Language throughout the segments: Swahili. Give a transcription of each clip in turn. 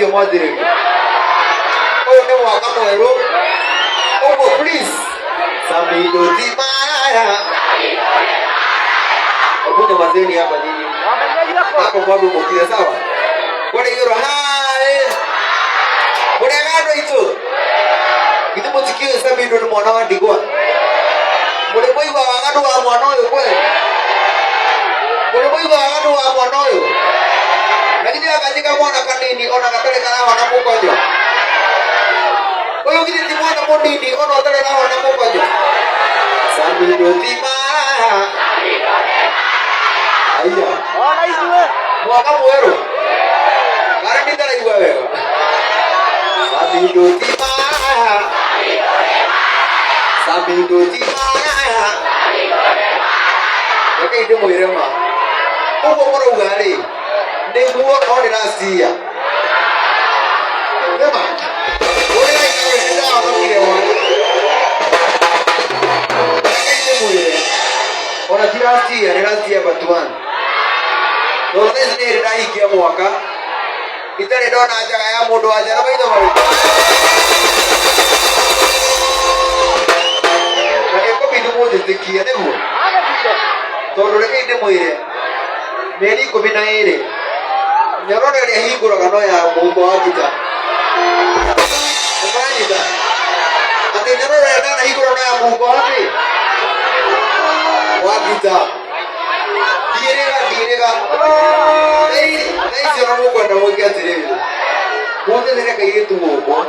ucio mwathirĩrio ũyũ nĩ mwaka mwerũ ũguo please Samido Timaya Obunya mazeni hapa nini hapo mwadu mukile sawa wale yoro hai wale ngado ito kitu mutikio Samido ni mwana wa ndigwa mule boiwa wangado wa mwana oyo kweli mule boiwa wangado wa mwana oyo lakini akatika mwana kanini ona katale kana wana mukojo oyo kiti timwana modini ona katale kana wana mukojo Samido Timaya Aya. Ona iwe. Mwaka mwerũ. Karani tara igwa wega. Samido Timaya. Samido Timaya. Reke inde mwire ma. Ugo mũrauga rĩ. Nĩguo no ndĩracia. Nema. Ũrĩa ikawe nĩndahonokire wothe. Reke inde mwire. Ona tiracia ndĩracia batuani. Ndio hizi ni ndahikia mwaka. Itare ndona njaga ya mundu wa njara maitho mari. Eko bindu muthikia niguo. Tondu reke inde mwire. Meri 12. Nyororo ĩrĩa hingũraga no ya mũndũ wa gita. Ũranyita. Ati nyororo ĩrĩa hingũraga no ya mũndũ wa gita. Wa gita. Direga. Nei no mukwenda mukia tiriri. Muthe nere kairitu guko.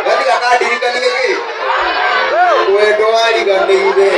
Gati kana dirikani giki. Wendo wari gandeire.